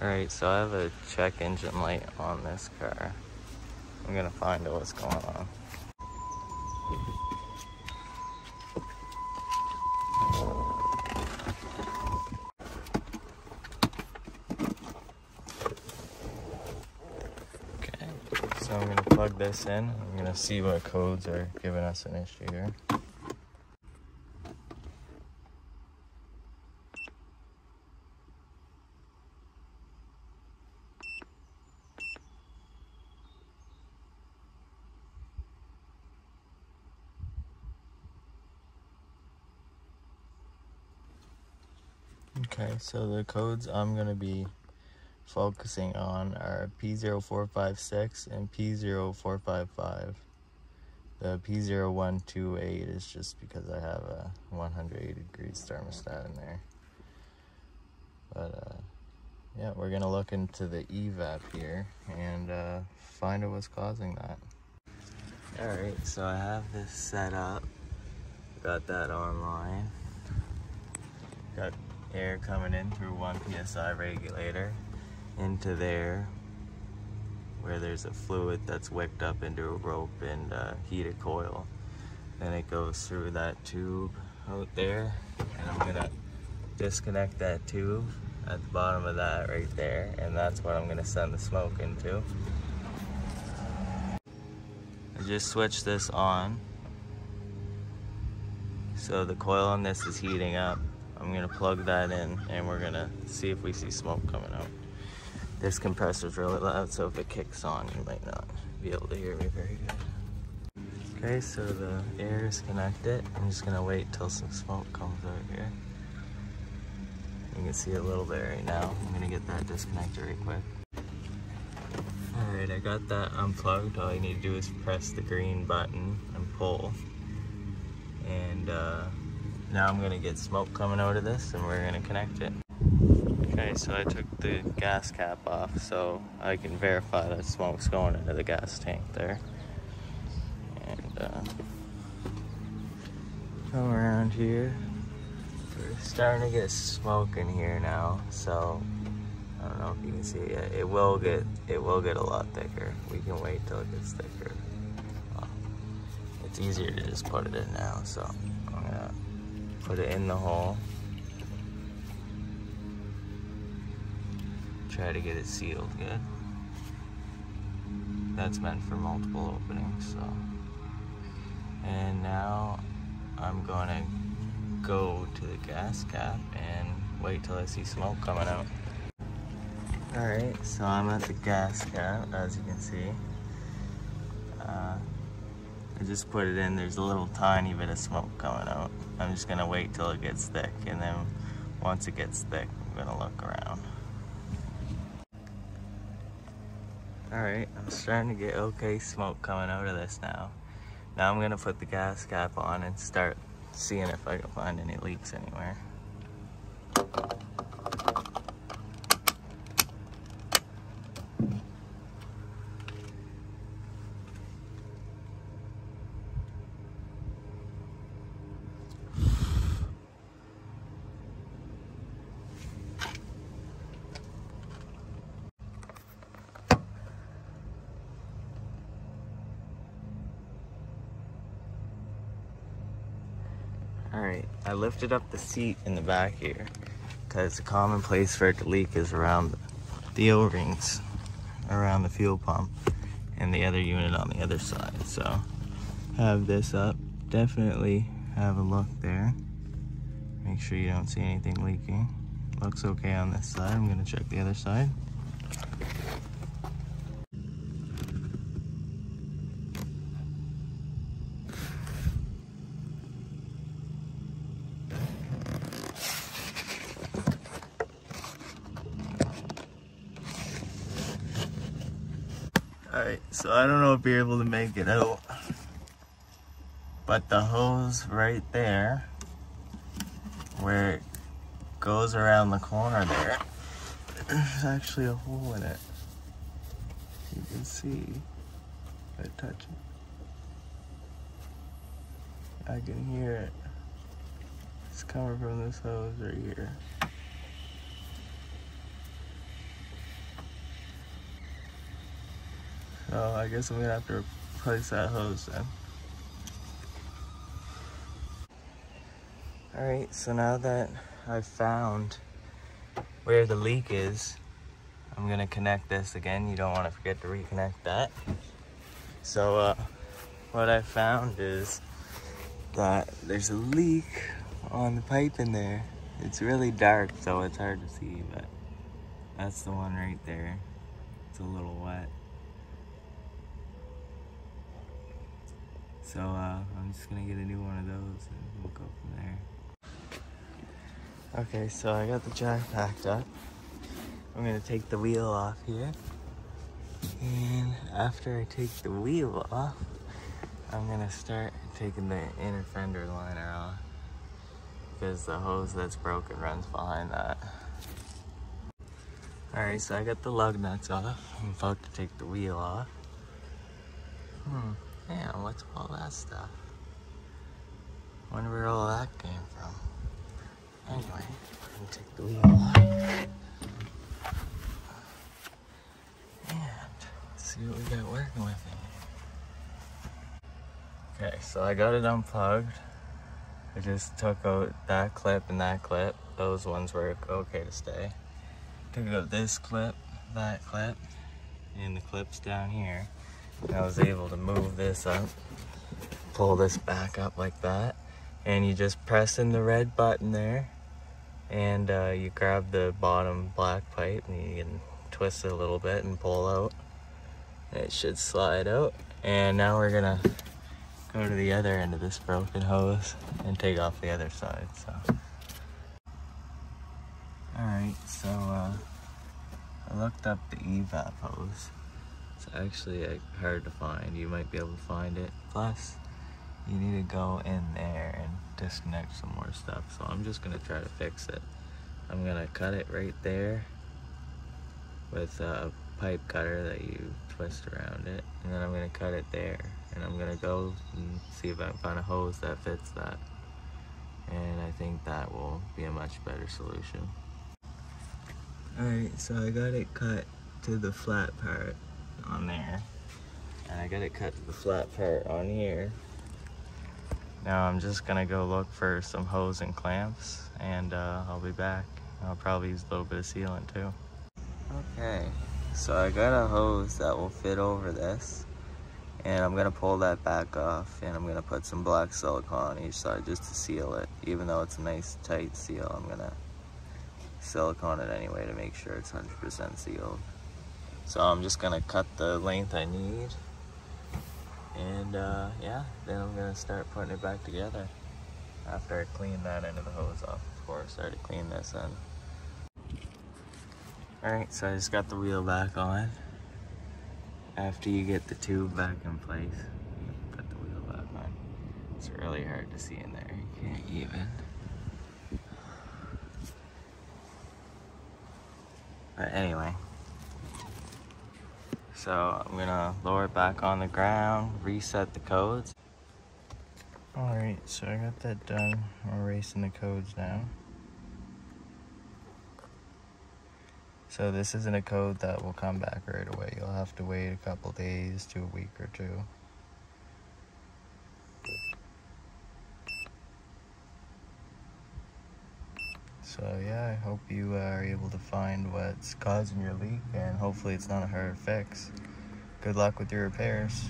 Alright, so I have a check engine light on this car. I'm gonna find out what's going on. Okay, so I'm gonna plug this in. I'm gonna see what codes are giving us an issue here. Okay, so the codes I'm going to be focusing on are P0456 and P0455. The P0128 is just because I have a 180 degrees thermostat in there. But yeah, we're going to look into the Evap here and find out what's causing that. Alright, so I have this set up. Got that online. Got air coming in through 1 PSI regulator into there where there's a fluid that's wicked up into a rope and heated coil. Then it goes through that tube out there, and I'm gonna disconnect that tube at the bottom of that right there, and that's what I'm gonna send the smoke into. I just switched this on, so the coil on this is heating up. I'm gonna plug that in and we're gonna see if we see smoke coming out. This compressor's really loud, so if it kicks on, you might not be able to hear me very good. Okay, so the air is connected. I'm just gonna wait till some smoke comes out here. You can see a little bit right now. I'm gonna get that disconnected right quick. Alright, I got that unplugged. All you need to do is press the green button and pull. And now I'm gonna get smoke coming out of this and we're gonna connect it. Okay, so I took the gas cap off so I can verify that smoke's going into the gas tank there. And come around here. We're starting to get smoke in here now, so I don't know if you can see it yet. It will get a lot thicker. We can wait till it gets thicker. It's easier to just put it in now, so I'm gonna put it in the hole. Try to get it sealed good. That's meant for multiple openings, so. And now I'm gonna go to the gas cap and wait till I see smoke coming out. Alright, so I'm at the gas cap, as you can see. I just put it in, there's a little tiny bit of smoke coming out. I'm just gonna wait till it gets thick, and then once it gets thick, I'm gonna look around. Alright, I'm starting to get okay smoke coming out of this now. Now I'm gonna put the gas cap on and start seeing if I can find any leaks anywhere. Alright, I lifted up the seat in the back here because the common place for it to leak is around the O-rings, around the fuel pump, and the other unit on the other side. So, have this up, definitely have a look there. Make sure you don't see anything leaking. Looks okay on this side. I'm gonna check the other side. Alright, so I don't know if you're able to make it out, but the hose right there, where it goes around the corner there, there's actually a hole in it. You can see if I touch it. I can hear it. It's coming from this hose right here. So I guess I'm gonna have to replace that hose then. Alright, so now that I've found where the leak is, I'm gonna connect this again. You don't want to forget to reconnect that. So what I found is that there's a leak on the pipe in there. It's really dark, so it's hard to see, but that's the one right there. It's a little wet. So I'm just gonna get a new one of those and we'll go from there. Okay, so I got the jack packed up. I'm gonna take the wheel off here. And after I take the wheel off, I'm gonna start taking the inner fender liner off, because the hose that's broken runs behind that. Alright, so I got the lug nuts off. I'm about to take the wheel off. Man, what's all that stuff? Wonder where all that came from. Anyway, I'm gonna take the wheel off. And see what we got working with it. Okay, so I got it unplugged. I just took out that clip and that clip. Those ones were okay to stay. Took out this clip, that clip, and the clips down here. And I was able to move this up, pull this back up like that. And you just press in the red button there, and you grab the bottom black pipe and you can twist it a little bit and pull out. And it should slide out. And now we're gonna go to the other end of this broken hose and take off the other side. So, alright, so I looked up the Evap hose. It's actually hard to find. You might be able to find it. Plus, you need to go in there and disconnect some more stuff. So I'm just gonna try to fix it. I'm gonna cut it right there with a pipe cutter that you twist around it, and then I'm gonna cut it there, and I'm gonna go and see if I can find a hose that fits that, and I think that will be a much better solution. Alright, so I got it cut to the flat part on there, and I got it cut to the flat part on here. Now I'm just gonna go look for some hose and clamps, and I'll be back. I'll probably use a little bit of sealant too. Okay, so I got a hose that will fit over this, and I'm gonna pull that back off, and I'm gonna put some black silicone on each side just to seal it. Even though it's a nice tight seal, I'm gonna silicone it anyway to make sure it's 100% sealed. So I'm just gonna cut the length I need, and yeah, then I'm gonna start putting it back together after I clean that end of the hose off before I start to clean this end. Alright, so I just got the wheel back on. After you get the tube back in place, you put the wheel back on. It's really hard to see in there, you can't even. But anyway, so I'm gonna lower it back on the ground, reset the codes. Alright, so I got that done. I'm erasing the codes now. So this isn't a code that will come back right away. You'll have to wait a couple days to a week or two. So yeah, I hope you are able to find what's causing your leak, and hopefully it's not a hard fix. Good luck with your repairs.